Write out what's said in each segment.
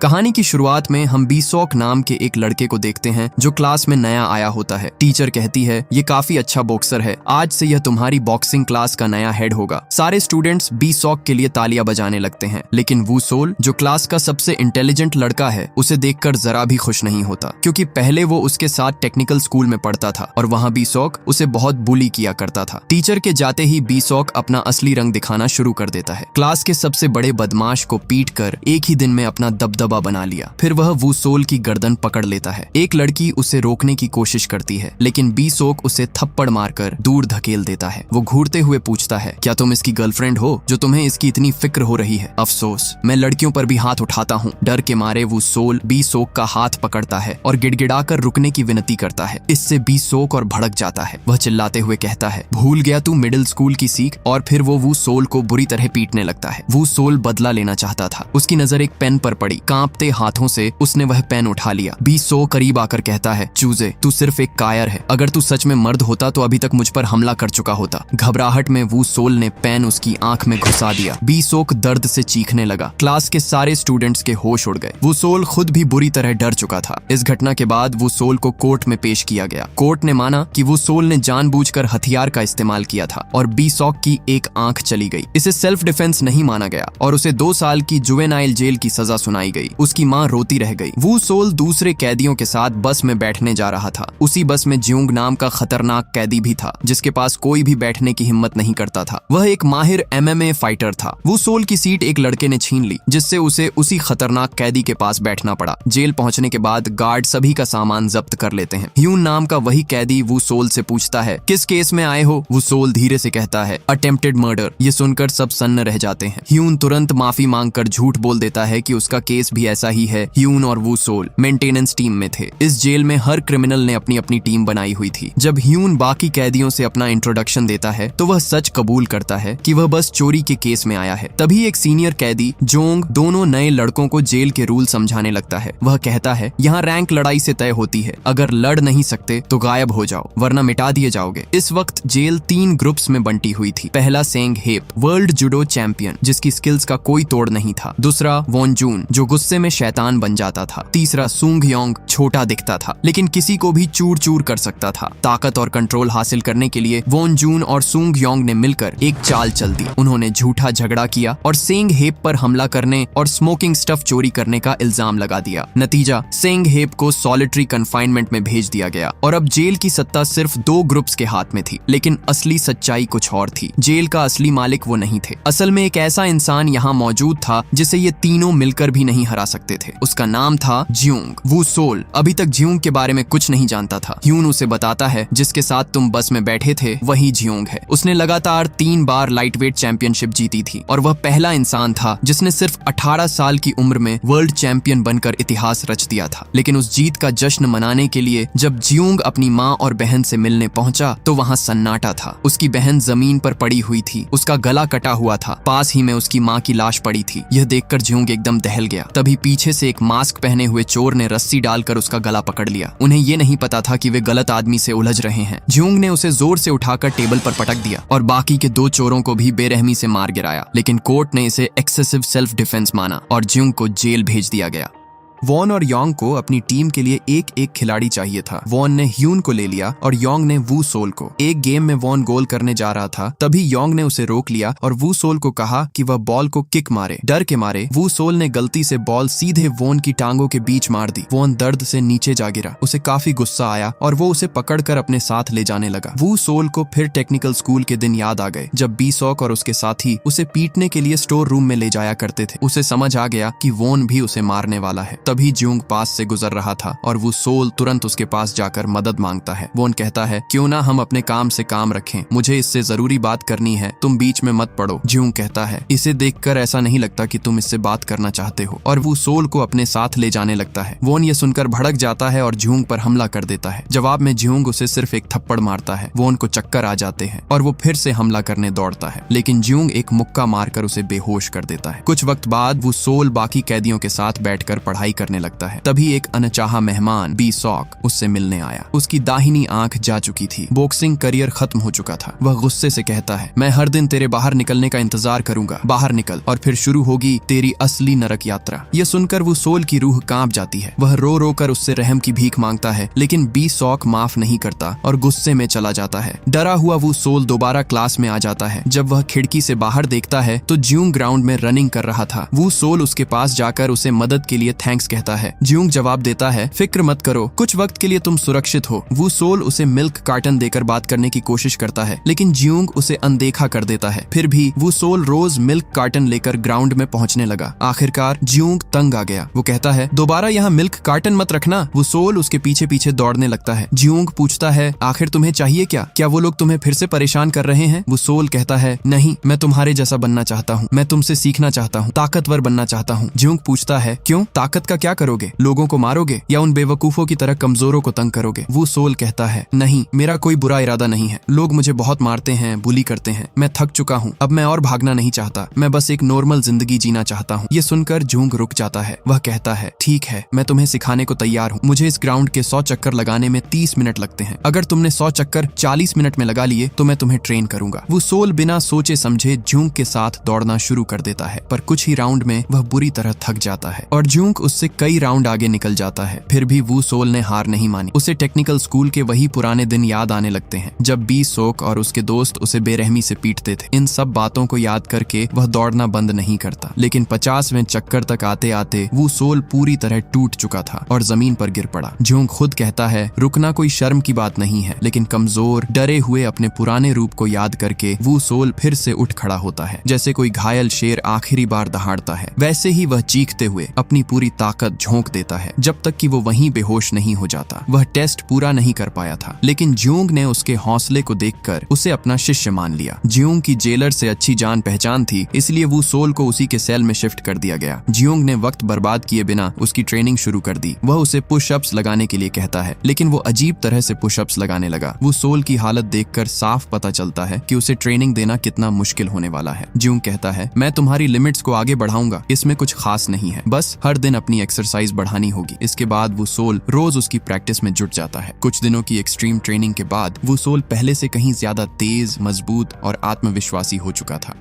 कहानी की शुरुआत में हम बीसॉक नाम के एक लड़के को देखते हैं जो क्लास में नया आया होता है। टीचर कहती है, ये काफी अच्छा बॉक्सर है, आज से यह तुम्हारी बॉक्सिंग क्लास का नया हेड होगा। सारे स्टूडेंट्स बीसॉक के लिए तालियां बजाने लगते हैं, लेकिन वू सोल जो क्लास का सबसे इंटेलिजेंट लड़का है उसे देखकर जरा भी खुश नहीं होता, क्योंकि पहले वो उसके साथ टेक्निकल स्कूल में पढ़ता था और वहाँ बीसॉक उसे बहुत बुली किया करता था। टीचर के जाते ही बीसॉक अपना असली रंग दिखाना शुरू कर देता है। क्लास के सबसे बड़े बदमाश को पीट कर एक ही दिन में अपना दबदबा बना लिया। फिर वह वू सोल की गर्दन पकड़ लेता है। एक लड़की उसे रोकने की कोशिश करती है, लेकिन बीसॉक उसे थप्पड़ मारकर दूर धकेल देता है। वो घूरते हुए पूछता है, क्या तुम इसकी गर्लफ्रेंड हो जो तुम्हें इसकी इतनी फिक्र हो रही है? अफसोस, मैं लड़कियों पर भी हाथ उठाता हूँ। डर के मारे वू सोल बीसॉक का हाथ पकड़ता है और गिड़गिड़ाकर रुकने की विनती करता है। इससे बीसॉक और भड़क जाता है। वह चिल्लाते हुए कहता है, भूल गया तू मिडिल स्कूल की सीख? और फिर वो वू सोल को बुरी तरह पीटने लगता है। वू सोल बदला लेना चाहता था। उसकी नजर एक पेन पर पड़ी। कांपते हाथों से उसने वह पेन उठा लिया। बीसॉक करीब आकर कहता है, चूजे, तू सिर्फ एक कायर है। अगर तू सच में मर्द होता तो अभी तक मुझ पर हमला कर चुका होता। घबराहट में वू सोल ने पेन उसकी आंख में घुसा दिया। बीसॉक दर्द से चीखने लगा। क्लास के सारे स्टूडेंट्स के होश उड़ गए। वू सोल खुद भी बुरी तरह डर चुका था। इस घटना के बाद वू सोल को कोर्ट में पेश किया गया। कोर्ट ने माना कि वू सोल ने जानबूझकर हथियार का इस्तेमाल किया था और बीसॉक की एक आंख चली गई। इसे सेल्फ डिफेंस नहीं माना गया और उसे 2 साल की जुवेनाइल जेल की सजा सुनाई गई। उसकी मां रोती रह गई। वू सोल दूसरे कैदियों के साथ बस में बैठने जा रहा था। उसी बस में ज्यूंग नाम का खतरनाक कैदी भी था, जिसके पास कोई भी बैठने की हिम्मत नहीं करता था। वह एक माहिर MMA फाइटर था। वू सोल की सीट एक लड़के ने छीन ली, जिससे उसे उसी खतरनाक कैदी के पास बैठना पड़ा। जेल पहुंचने के बाद गार्ड सभी का सामान जब्त कर लेते हैं। ह्यून नाम का वही कैदी वू सोल से पूछता है, किस केस में आए हो? वू सोल धीरे से कहता है, अटेम्प्टेड मर्डर। ये सुनकर सब सन्न रह जाते हैं। ह्यून तुरंत माफी मांगकर झूठ बोल देता है कि उसका केस भी ऐसा ही है। ह्यून और वू सोल मेंटेनेंस टीम में थे। इस जेल में हर क्रिमिनल ने अपनी अपनी टीम बनाई हुई थी। जब ह्यून बाकी कैदियों से अपना इंट्रोडक्शन देता है तो वह सच कबूल करता है कि वह बस चोरी के केस में आया है। तभी एक सीनियर कैदी जोंग दोनों नए लड़कों को जेल के रूल समझाने लगता है। वह कहता है, यहाँ रैंक लड़ाई से तय होती है। अगर लड़ नहीं सकते तो गायब हो जाओ, वरना मिटा दिए जाओगे। इस वक्त जेल 3 ग्रुप्स में बंटी हुई थी। पहला सेंग हेप, वर्ल्ड जुडो चैंपियन, जिसकी स्किल्स का कोई तोड़ नहीं था। दूसरा वॉन जून, जो गुस्से में शैतान बन जाता था। तीसरा सूंग योंग, छोटा दिखता था लेकिन किसी को भी चूर चूर कर सकता था। ताकत और कंट्रोल हासिल करने के लिए वॉन जून और सूंग योंग ने मिलकर एक चाल चल दी। उन्होंने झूठा झगड़ा किया और सेंग हेप पर हमला करने और स्मोकिंग स्टफ चोरी करने का इल्जाम लगा दिया। नतीजा, सेंग हेप को सॉलिटरी कन्फाइनमेंट में भेज दिया गया और अब जेल की सत्ता सिर्फ 2 ग्रुप्स के हाथ में थी। लेकिन असली सच्चाई कुछ और थी। जेल का असली मालिक वो नहीं थे। असल में एक ऐसा इंसान यहाँ मौजूद था जिसे ये तीनों मिलकर भी नहीं हरा सकते थे। उसका नाम था ज्यूंग। वू सोल अभी तक ज्यूंग के बारे में कुछ नहीं जानता था। ह्यून उसे बताता है, जिसके साथ तुम बस में बैठे थे वही ज्यूंग है। उसने लगातार 3 बार लाइटवेट चैंपियनशिप जीती थी और वह पहला इंसान था जिसने सिर्फ 18 साल की उम्र में वर्ल्ड चैंपियन बनकर इतिहास रच दिया था। लेकिन उस जीत का जश्न मनाने के लिए जब ज्यूंग अपनी माँ और बहन से मिलने पहुंचा तो वहाँ सन्नाटा था। उसकी बहन जमीन पर पड़ी हुई थी। उसका गला कटा हुआ था। पास ही में उसकी माँ की लाश पड़ी थी। यह देखकर ज्यूंग एकदम दहल गया। तभी पीछे से एक मास्क पहने हुए चोर ने रस्सी डालकर उसका गला पकड़ लिया। उन्हें ये नहीं पता था कि वे गलत आदमी से उलझ रहे हैं। ज्यूंग ने उसे जोर से उठाकर टेबल पर पटक दिया और बाकी के 2 चोरों को भी बेरहमी से मार गिराया। लेकिन कोर्ट ने इसे एक्सेसिव सेल्फ डिफेंस माना और ज्यूंग को जेल भेज दिया गया। वॉन और योंग को अपनी टीम के लिए एक एक खिलाड़ी चाहिए था। वॉन ने ह्यून को ले लिया और योंग ने वू सोल को। एक गेम में वॉन गोल करने जा रहा था, तभी योंग ने उसे रोक लिया और वू सोल को कहा कि वह बॉल को किक मारे। डर के मारे वू सोल ने गलती से बॉल सीधे वॉन की टांगों के बीच मार दी। वॉन दर्द से नीचे जा गिरा। उसे काफी गुस्सा आया और वो उसे पकड़कर अपने साथ ले जाने लगा। वू सोल को फिर टेक्निकल स्कूल के दिन याद आ गए, जब बीसॉक और उसके साथी उसे पीटने के लिए स्टोर रूम में ले जाया करते थे। उसे समझ आ गया कि वॉन भी उसे मारने वाला है। तभी ज्यूंग पास से गुजर रहा था और वू सोल तुरंत उसके पास जाकर मदद मांगता है। वॉन कहता है, क्यों ना हम अपने काम से काम रखें, मुझे इससे जरूरी बात करनी है, तुम बीच में मत पड़ो। ज्यूंग कहता है, इसे देखकर ऐसा नहीं लगता कि तुम इससे बात करना चाहते हो, और वू सोल को अपने साथ ले जाने लगता है। वॉन ये सुनकर भड़क जाता है और ज्यूंग पर हमला कर देता है। जवाब में ज्यूंग उसे सिर्फ एक थप्पड़ मारता है। वॉन को चक्कर आ जाते हैं और वो फिर से हमला करने दौड़ता है, लेकिन ज्यूंग एक मुक्का मारकर उसे बेहोश कर देता है। कुछ वक्त बाद वू सोल बाकी कैदियों के साथ बैठकर पढ़ाई करने लगता है। तभी एक अनचाहा मेहमान बी सॉक उससे मिलने आया। उसकी दाहिनी आंख जा चुकी थी, बॉक्सिंग करियर खत्म हो चुका था। वह गुस्से से कहता है, मैं हर दिन तेरे बाहर निकलने का इंतजार करूंगा, बाहर निकल और फिर शुरू होगी तेरी असली नरक यात्रा। यह सुनकर वो सोल की रूह कांप जाती है। वह रो रो कर उससे रहम की भीख मांगता है, लेकिन बी सॉक माफ नहीं करता और गुस्से में चला जाता है। डरा हुआ वो सोल दोबारा क्लास में आ जाता है। जब वह खिड़की से बाहर देखता है तो ज्यूंग ग्राउंड में रनिंग कर रहा था। वो सोल उसके पास जाकर उसे मदद के लिए थैंक्स कहता है। ज्यूंग जवाब देता है, फिक्र मत करो, कुछ वक्त के लिए तुम सुरक्षित हो। वो सोल उसे मिल्क कार्टन देकर बात करने की कोशिश करता है, लेकिन ज्यूंग उसे अनदेखा कर देता है। फिर भी वो सोल रोज मिल्क कार्टन लेकर ग्राउंड में पहुंचने लगा। आखिरकार ज्यूंग तंग आ गया। वो कहता है, दोबारा यहाँ मिल्क कार्टन मत रखना। वो सोल उसके पीछे पीछे दौड़ने लगता है। ज्यूंग पूछता है, आखिर तुम्हें चाहिए क्या वो लोग तुम्हें फिर से परेशान कर रहे हैं? वो सोल कहता है, नहीं, मैं तुम्हारे जैसा बनना चाहता हूँ, मैं तुमसे सीखना चाहता हूँ, ताकतवर बनना चाहता हूँ। ज्यूंग पूछता है, क्यों? ताकत का क्या करोगे? लोगों को मारोगे या उन बेवकूफों की तरह कमजोरों को तंग करोगे? वो सोल कहता है, नहीं, मेरा कोई बुरा इरादा नहीं है। लोग मुझे बहुत मारते हैं, बुली करते हैं। मैं थक चुका हूँ, अब मैं और भागना नहीं चाहता। मैं बस एक नॉर्मल जिंदगी जीना चाहता हूँ। ये सुनकर ज्यूंग रुक जाता है। वह कहता है, ठीक है, मैं तुम्हें सिखाने को तैयार हूँ। मुझे इस ग्राउंड के 100 चक्कर लगाने में 30 मिनट लगते हैं। अगर तुमने 100 चक्कर 40 मिनट में लगा लिए तो मैं तुम्हें ट्रेन करूंगा। वो सोल बिना सोचे समझे ज्यूंग के साथ दौड़ना शुरू कर देता है, पर कुछ ही राउंड में वह बुरी तरह थक जाता है और ज्यूंग उससे कई राउंड आगे निकल जाता है। फिर भी वो सोल ने हार नहीं मानी। उसे टेक्निकल स्कूल के वही पुराने दिन याद आने लगते हैं, जब बी सोक और उसके दोस्त उसे बेरहमी से पीटते थे। इन सब बातों को याद करके वह दौड़ना बंद नहीं करता, लेकिन 50वें चक्कर तक आते आते वो सोल पूरी तरह टूट चुका था और जमीन पर गिर पड़ा। ज्यूंग खुद कहता है, रुकना कोई शर्म की बात नहीं है, लेकिन कमजोर डरे हुए अपने पुराने रूप को याद करके वो सोल फिर से उठ खड़ा होता है। जैसे कोई घायल शेर आखिरी बार दहाड़ता है, वैसे ही वह चीखते हुए अपनी पूरी ताकत झोंक देता है, जब तक कि वो वहीं बेहोश नहीं हो जाता। वह टेस्ट पूरा नहीं कर पाया था, लेकिन ज्यूंग ने उसके हौसले को देखकर उसे अपना शिष्य मान लिया। ज्यूंग की जेलर से अच्छी जान पहचान थी, इसलिए वो सोल को उसी के सेल में शिफ्ट कर दिया गया। ज्यूंग ने वक्त बर्बाद किए बिना उसकी ट्रेनिंग शुरू कर दी। वह उसे पुशअप्स लगाने के लिए कहता है, लेकिन वो अजीब तरह से पुशअप्स लगाने लगा। वो सोल की हालत देखकर साफ पता चलता है कि उसे ट्रेनिंग देना कितना मुश्किल होने वाला है। ज्यूंग कहता है, मैं तुम्हारी लिमिट्स को आगे बढ़ाऊंगा, इसमें कुछ खास नहीं है, बस हर दिन अपनी एक्सरसाइज बढ़ानी होगी। इसके बाद वो सोल रोज उसकी प्रैक्टिस में जुट जाता है। कुछ दिनों की एक्सट्रीम ट्रेनिंग के बाद वो सोल पहले से कहीं ज्यादा तेज, मजबूत और आत्मविश्वासी हो चुका था।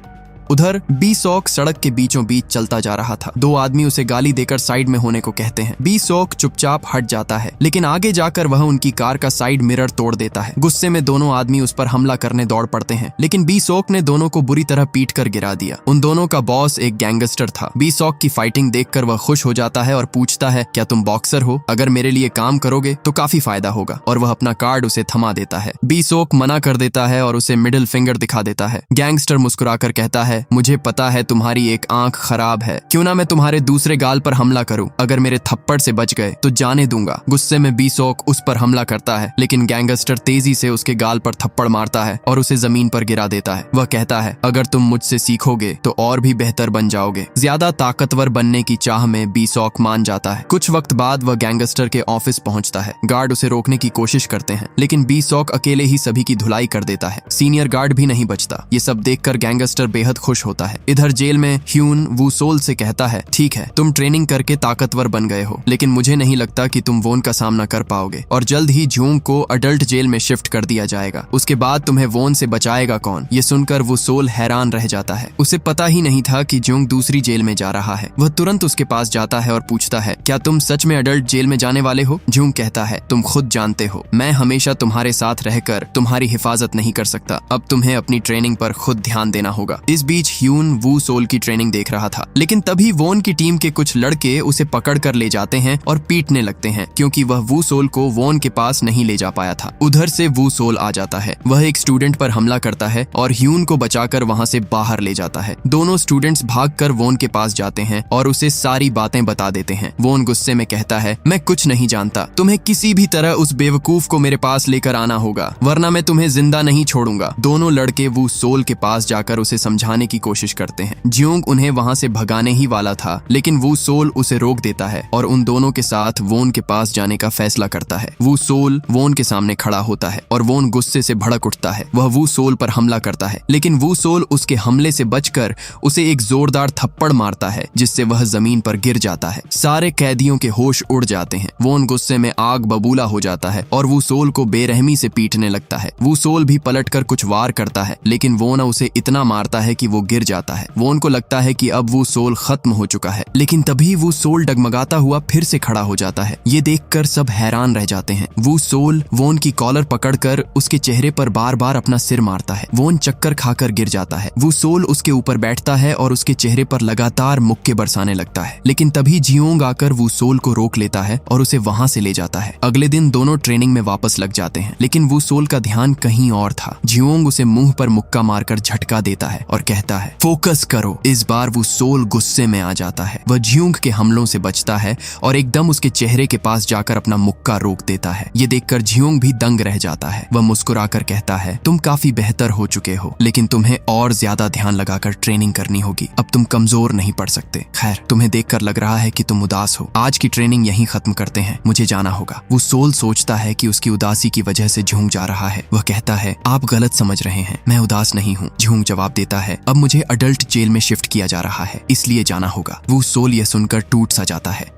उधर बी सॉक सड़क के बीचों बीच चलता जा रहा था। दो आदमी उसे गाली देकर साइड में होने को कहते हैं। बी सॉक चुपचाप हट जाता है, लेकिन आगे जाकर वह उनकी कार का साइड मिरर तोड़ देता है। गुस्से में दोनों आदमी उस पर हमला करने दौड़ पड़ते हैं, लेकिन बी सॉक ने दोनों को बुरी तरह पीट कर गिरा दिया। उन दोनों का बॉस एक गैंगस्टर था। बी सॉक की फाइटिंग देखकर वह खुश हो जाता है और पूछता है, क्या तुम बॉक्सर हो? अगर मेरे लिए काम करोगे तो काफी फायदा होगा, और वह अपना कार्ड उसे थमा देता है। बी सॉक मना कर देता है और उसे मिडिल फिंगर दिखा देता है। गैंगस्टर मुस्कुराकर कहता है, मुझे पता है तुम्हारी एक आंख खराब है, क्यों ना मैं तुम्हारे दूसरे गाल पर हमला करूं। अगर मेरे थप्पड़ से बच गए तो जाने दूंगा। गुस्से में बी सॉक उस पर हमला करता है, लेकिन गैंगस्टर तेजी से उसके गाल पर थप्पड़ मारता है और उसे जमीन पर गिरा देता है। वह कहता है, अगर तुम मुझसे सीखोगे तो और भी बेहतर बन जाओगे। ज्यादा ताकतवर बनने की चाह में बी सॉक मान जाता है। कुछ वक्त बाद वह गैंगस्टर के ऑफिस पहुंचता है। गार्ड उसे रोकने की कोशिश करते हैं, लेकिन बी सॉक अकेले ही सभी की धुलाई कर देता है। सीनियर गार्ड भी नहीं बचता। ये सब देखकर गैंगस्टर बेहद खुश होता है। इधर जेल में ह्यून वो सोल से कहता है, ठीक है, तुम ट्रेनिंग करके ताकतवर बन गए हो, लेकिन मुझे नहीं लगता कि तुम वोन का सामना कर पाओगे, और जल्द ही ज्यूंग को अडल्ट जेल में शिफ्ट कर दिया जाएगा। उसके बाद तुम्हें वोन से बचाएगा कौन? ये सुनकर वो सोल हैरान रह जाता है। उसे पता ही नहीं था कि ज्यूंग दूसरी जेल में जा रहा है। वह तुरंत उसके पास जाता है और पूछता है, क्या तुम सच में अडल्ट जेल में जाने वाले हो? ज्यूंग कहता है, तुम खुद जानते हो, मैं हमेशा तुम्हारे साथ रहकर तुम्हारी हिफाजत नहीं कर सकता। अब तुम्हें अपनी ट्रेनिंग पर खुद ध्यान देना होगा। इस बीच ह्यून वो सोल की ट्रेनिंग देख रहा था, लेकिन तभी वोन की टीम के कुछ लड़के उसे पकड़ कर ले जाते हैं और पीटने लगते हैं, क्योंकि वह वो सोल को वोन के पास नहीं ले जा पाया था। उधर से वो सोल आ जाता है। वह एक स्टूडेंट पर हमला करता है और ह्यून को बचाकर वहां से बाहर ले जाता है। दोनों स्टूडेंट्स भागकर वोन के पास जाते हैं और उसे सारी बातें बता देते हैं। वोन गुस्से में कहता है, मैं कुछ नहीं जानता, तुम्हें किसी भी तरह उस बेवकूफ को मेरे पास लेकर आना होगा, वरना मैं तुम्हें जिंदा नहीं छोड़ूंगा। दोनों लड़के वो सोल के पास जाकर उसे समझाने करने की कोशिश करते हैं। जियोंग उन्हें वहां से भगाने ही वाला था, लेकिन वू सोल उसे रोक देता है और उन दोनों के साथ वोन के पास जाने का फैसला करता है। वू सोल वोन के सामने खड़ा होता है और वोन गुस्से से भड़क उठता है। वह वू सोल पर हमला करता है, लेकिन वू सोल उसके हमले से बचकर उसे एक जोरदार थप्पड़ मारता है, जिससे वह जमीन पर गिर जाता है। सारे कैदियों के होश उड़ जाते हैं। वोन गुस्से में आग बबूला हो जाता है और वू सोल को बेरहमी से पीटने लगता है। वू सोल भी पलटकर कुछ वार करता है, लेकिन वोन उसे इतना मारता है कि वो गिर जाता है। वोन को लगता है कि अब वू सोल खत्म हो चुका है, लेकिन तभी वू सोल डगमगाता हुआ फिर से खड़ा हो जाता है। ये देखकर सब हैरान रह जाते हैं। वू सोल वोन की कॉलर पकड़कर उसके चेहरे पर बार बार अपना सिर मारता है। वोन चक्कर खाकर गिर जाता है। वू सोल उसके ऊपर बैठता है और उसके चेहरे पर लगातार मुक्के बरसाने लगता है, लेकिन तभी जियोंग आकर वू सोल को रोक लेता है और उसे वहां से ले जाता है। अगले दिन दोनों ट्रेनिंग में वापस लग जाते हैं, लेकिन वू सोल का ध्यान कहीं और था। जियोंग उसे मुंह पर मुक्का मारकर झटका देता है और कहता है, फोकस करो। इस बार वू सोल गुस्से में आ जाता है। वह जियोंग के हमलों से बचता है और एकदम उसके चेहरे के पास जाकर अपना मुक्का रोक देता है। ये देखकर जियोंग भी दंग रह जाता है। वह मुस्कुराकर कहता है, तुम काफी बेहतर हो चुके हो, लेकिन तुम्हें और ज्यादा ध्यान लगाकर ट्रेनिंग करनी होगी। अब तुम कमजोर नहीं पड़ सकते। खैर, तुम्हें देखकर लग रहा है कि तुम उदास हो। आज की ट्रेनिंग यहीं खत्म करते हैं, मुझे जाना होगा। वो सोल सोचता है कि उसकी उदासी की वजह से झूंग जा रहा है। वह कहता है, आप गलत समझ रहे हैं, मैं उदास नहीं हूँ। झूंग जवाब देता है, अब मुझे अडल्ट जेल में शिफ्ट किया जा रहा है, इसलिए जाना होगा। वो सोल यह सुनकर टूट सा जाता है।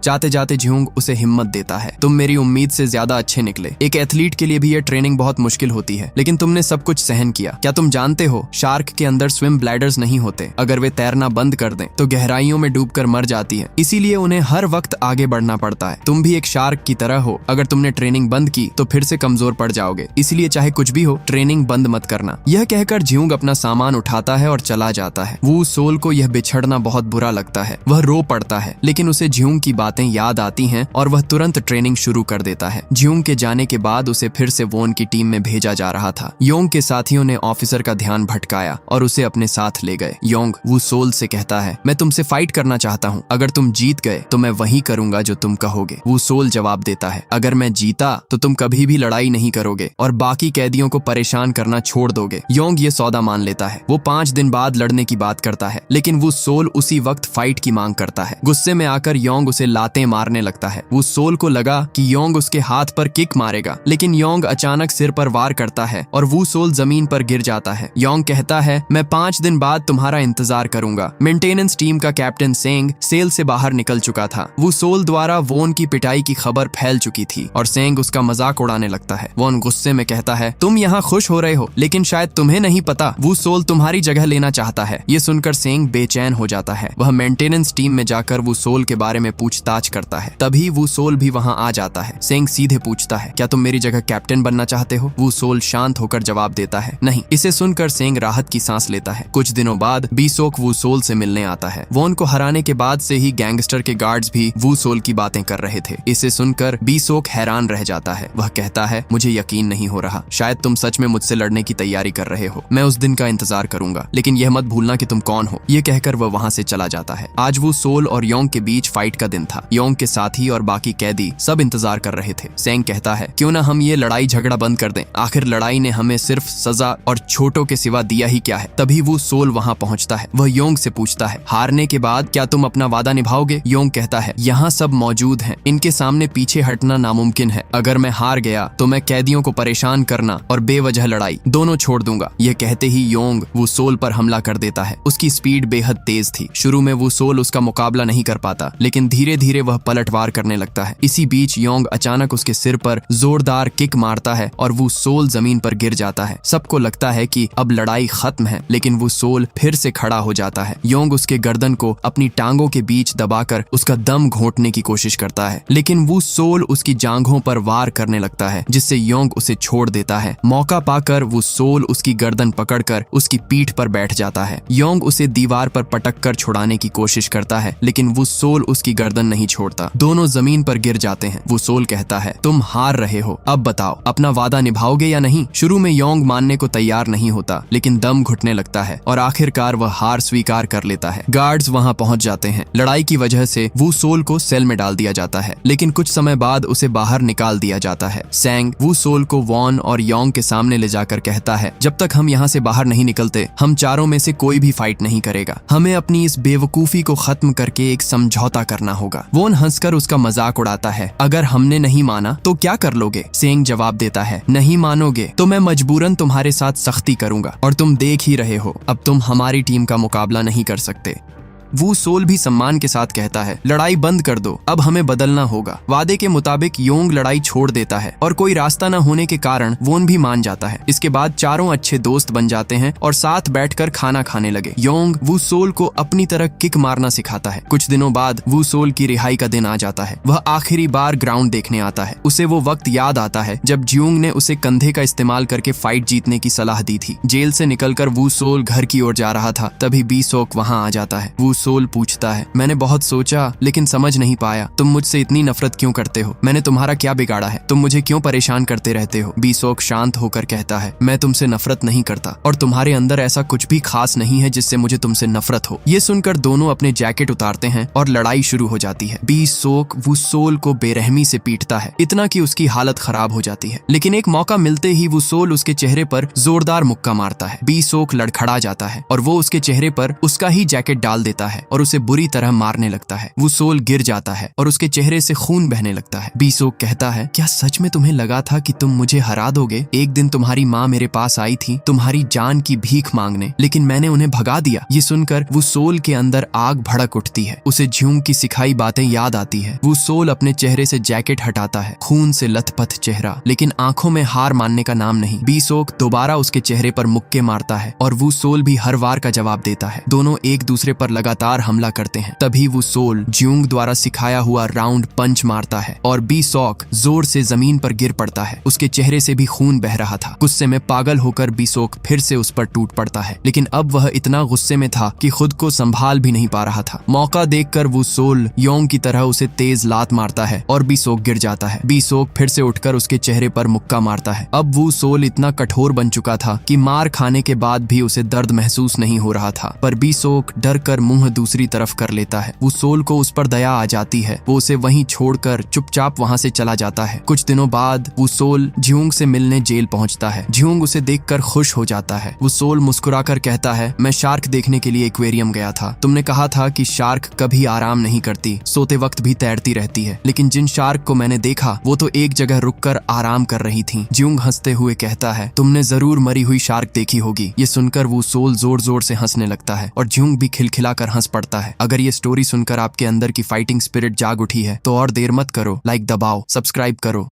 जाते जाते जियोंग उसे हिम्मत देता है, तुम मेरी उम्मीद से ज्यादा अच्छे निकले। एक एथलीट के लिए भी यह ट्रेनिंग बहुत मुश्किल होती है, लेकिन तुमने सब कुछ सहन किया। क्या तुम जानते हो, शार्क के अंदर स्विम ब्लैडर्स नहीं होते। अगर वे तैरना बंद कर दें तो गहराइयों में डूबकर मर जाती है, इसीलिए उन्हें हर वक्त आगे बढ़ना पड़ता है। तुम भी एक शार्क की तरह हो। अगर तुमने ट्रेनिंग बंद की तो फिर से कमजोर पड़ जाओगे, इसलिए चाहे कुछ भी हो, ट्रेनिंग बंद मत करना। यह कहकर जियोंग अपना सामान उठाता है और चला जाता है। वू सोल को यह बिछड़ना बहुत बुरा लगता है। वह रो पड़ता है, लेकिन उसे जियोंग की बातें याद आती हैं और वह तुरंत ट्रेनिंग शुरू कर देता है। जियोंग के जाने के बाद उसे फिर से वोन की टीम में भेजा जा रहा था। योंग के साथियों ने ऑफिसर का ध्यान भटकाया और उसे अपने साथ ले गए। योंग वू सोल से कहता है, मैं तुमसे फाइट करना चाहता हूँ। अगर तुम जीत गए तो मैं वही करूंगा जो तुम कहोगे। वू सोल जवाब देता है, अगर मैं जीता तो तुम कभी भी लड़ाई नहीं करोगे और बाकी कैदियों को परेशान करना छोड़ दोगे। योंग ये सौदा मान लेता है। वो 5 दिन बाद लड़ने की बात करता है, लेकिन वू सोल उसी वक्त फाइट की मांग करता है। गुस्से में आकर योंग उसे लातें मारने लगता है। वो सोल को लगा कि योंग उसके हाथ पर किक मारेगा, लेकिन योंग अचानक सिर पर वार करता है और वू सोल जमीन पर गिर जाता है। योंग कहता है, मैं 5 दिन बाद तुम्हारा इंतजार करूंगा। मेंटेनेंस टीम का कैप्टन सेंग सेल से बाहर निकल चुका था। वू सोल द्वारा वोन की पिटाई की खबर फैल चुकी थी और सेंग उसका मजाक उड़ाने लगता है। वोन गुस्से में कहता है, तुम यहाँ खुश हो रहे हो, लेकिन शायद तुम्हें नहीं पता वू सोल तुम्हारी जगह लेना चाहता है। ये सुनकर सेंग बेचैन हो जाता है। वह मेंटेनेंस टीम में जाकर वू सोल के बारे में पूछताछ करता है। तभी वू सोल भी वहां आ जाता है। सेंग सीधे पूछता है, क्या तुम मेरी जगह कैप्टन बनना चाहते हो? वू सोल शांत होकर जवाब देता है, नहीं। इसे सुनकर सेंग राहत की सांस लेता है। कुछ दिनों बाद बीसोक वू सोल से मिलने आता है। वोन को हराने के बाद से ही गैंगस्टर के गार्ड्स भी वू सोल की बातें कर रहे थे। इसे सुनकर बीसोक हैरान रह जाता है। वह कहता है, मुझे यकीन नहीं हो रहा, शायद तुम सच में मुझसे लड़ने की तैयारी कर रहे हो। मैं उस दिन का इंतजार करूंगा, लेकिन यह मत भूलना कि तुम कौन हो। ये कहकर वह वहां से चला जाता है। आज वू सोल और योंग के बीच फाइट का दिन था। योंग के साथी और बाकी कैदी सब इंतजार कर रहे थे। सेंग कहता है, क्यों ना हम ये लड़ाई झगड़ा बंद कर दें। आखिर लड़ाई ने हमें सिर्फ सजा और छोटों के सिवा दिया ही क्या है। तभी वो सोल वहां पहुंचता है। वह योंग से पूछता है, हारने के बाद क्या तुम अपना वादा निभाओगे? योंग कहता है, यहाँ सब मौजूद हैं, इनके सामने पीछे हटना नामुमकिन है। अगर मैं हार गया तो मैं कैदियों को परेशान करना और बेवजह लड़ाई दोनों छोड़ दूंगा। यह कहते ही योंग वो सोल पर हमला कर देता है। उसकी स्पीड बेहद तेज थी। शुरू में वो सोल उसका मुकाबला नहीं कर पाता, लेकिन धीरे धीरे वह पलटवार करने लगता है। इसी बीच योंग अचानक उसके सिर पर जोरदार किक मारता है और वो सोल जमीन पर गिर जाता है। सबको लगता है कि अब लड़ाई खत्म है, लेकिन वो सोल फिर से खड़ा हो जाता है। योंग उसके गर्दन को अपनी टांगों के बीच दबाकर उसका दम घोंटने की कोशिश करता है, लेकिन वो सोल उसकी जांघों पर वार करने लगता है, जिससे योंग उसे छोड़ देता है। मौका पाकर वो सोल उसकी गर्दन पकड़कर उसकी पीठ पर बैठ जाता है। योंग उसे दीवार पर पटक कर छुड़ाने की कोशिश करता है, लेकिन वो सोल उसकी गर्दन नहीं छोड़ता। दोनों जमीन पर गिर जाते हैं। वुसोल कहता है, तुम हार रहे हो, अब बताओ अपना वादा निभाओगे या नहीं। शुरू में योंग मानने को तैयार नहीं होता, लेकिन दम घुटने लगता है और आखिरकार वह हार स्वीकार कर लेता है। गार्ड्स वहां पहुंच जाते हैं। लड़ाई की वजह से वुसोल को सेल में डाल दिया जाता है, लेकिन कुछ समय बाद उसे बाहर निकाल दिया जाता है। सैंग वुसोल को वॉन और योंग के सामने ले जाकर कहता है, जब तक हम यहाँ से बाहर नहीं निकलते हम चारों में से कोई भी फाइट नहीं करेगा। हमें अपनी इस बेवकूफी को खत्म करके एक समझौता करना होगा। वॉन हंसकर उसका मजाक उड़ाता है, अगर हमने नहीं माना तो क्या कर लोगे? सेंग जवाब देता है, नहीं मानोगे तो मैं मजबूरन तुम्हारे साथ सख्ती करूंगा और तुम देख ही रहे हो, अब तुम हमारी टीम का मुकाबला नहीं कर सकते। वुसोल भी सम्मान के साथ कहता है, लड़ाई बंद कर दो, अब हमें बदलना होगा। वादे के मुताबिक योंग लड़ाई छोड़ देता है और कोई रास्ता न होने के कारण वोन भी मान जाता है। इसके बाद चारों अच्छे दोस्त बन जाते हैं और साथ बैठकर खाना खाने लगे। योंग वुसोल को अपनी तरह किक मारना सिखाता है। कुछ दिनों बाद वुसोल की रिहाई का दिन आ जाता है। वह आखिरी बार ग्राउंड देखने आता है। उसे वो वक्त याद आता है जब जियोंग ने उसे कंधे का इस्तेमाल करके फाइट जीतने की सलाह दी थी। जेल से निकलकर वुसोल घर की ओर जा रहा था, तभी बीसोक वहाँ आ जाता है। वुसोल पूछता है, मैंने बहुत सोचा लेकिन समझ नहीं पाया, तुम मुझसे इतनी नफरत क्यों करते हो? मैंने तुम्हारा क्या बिगाड़ा है? तुम मुझे क्यों परेशान करते रहते हो? बीसोक शांत होकर कहता है, मैं तुमसे नफरत नहीं करता और तुम्हारे अंदर ऐसा कुछ भी खास नहीं है जिससे मुझे तुमसे नफरत हो। ये सुनकर दोनों अपने जैकेट उतारते हैं और लड़ाई शुरू हो जाती है। बीसोक वुसोल को बेरहमी से पीटता है, इतना कि उसकी हालत खराब हो जाती है। लेकिन एक मौका मिलते ही वुसोल उसके चेहरे पर जोरदार मुक्का मारता है। बीसोक लड़खड़ा जाता है और वो उसके चेहरे पर उसका ही जैकेट डाल देता है और उसे बुरी तरह मारने लगता है। वुसोल गिर जाता है और उसके चेहरे से खून बहने लगता है। बीसोक कहता है, क्या सच में तुम्हें लगा था कि तुम मुझे हरा दोगे? एक दिन तुम्हारी माँ मेरे पास आई थी तुम्हारी जान की भीख मांगने, लेकिन मैंने उन्हें भगा दिया। ये सुनकर वुसोल के अंदर आग भड़क उठती है। उसे जियोंग की सिखाई बातें याद आती है। वुसोल अपने चेहरे से जैकेट हटाता है, खून से लथपथ चेहरा, लेकिन आंखों में हार मानने का नाम नहीं। बीसोक दोबारा उसके चेहरे पर मुक्के मारता है और वुसोल भी हर वार का जवाब देता है। दोनों एक दूसरे पर लगातार हमला करते हैं। तभी वुसोल जियोंग द्वारा सिखाया हुआ राउंड पंच मारता है और बीसोक जोर से जमीन पर गिर पड़ता है। उसके चेहरे से भी खून बह रहा था। गुस्से में पागल होकर बीसोक फिर से उस पर टूट पड़ता है, लेकिन अब वह इतना गुस्से में था कि खुद को संभाल भी नहीं पा रहा था। मौका देखकर वुसोल योंग की तरह उसे तेज लात मारता है और बीसोक गिर जाता है। बीसोक फिर से उठकर उसके चेहरे पर मुक्का मारता है। अब वुसोल इतना कठोर बन चुका था कि मार खाने के बाद भी उसे दर्द महसूस नहीं हो रहा था, पर बीसोक डर कर मुंह दूसरी तरफ कर लेता है। वुसोल को उस पर दया आ जाती है। वो उसे वहीं छोड़कर चुपचाप वहां से चला जाता है। कुछ दिनों बाद वुसोल जियोंग से मिलने जेल पहुंचता है। जियोंग उसे देखकर खुश हो जाता है। वुसोल मुस्कुराकर कहता है, मैं शार्क देखने के लिए एक्वेरियम गया था। तुमने कहा था कि शार्क कभी आराम नहीं करती, सोते वक्त भी तैरती रहती है, लेकिन जिन शार्क को मैंने देखा वो तो एक जगह रुककर आराम कर रही थी। जियोंग हंसते हुए कहता है, तुमने जरूर मरी हुई शार्क देखी होगी। ये सुनकर वुसोल जोर जोर से हंसने लगता है और जियोंग भी खिलखिलाकर हंस पड़ता है। अगर ये स्टोरी सुनकर आपके अंदर की फाइटिंग स्पिरिट जाग उठी है तो और देर मत करो, लाइक दबाओ, सब्सक्राइब करो।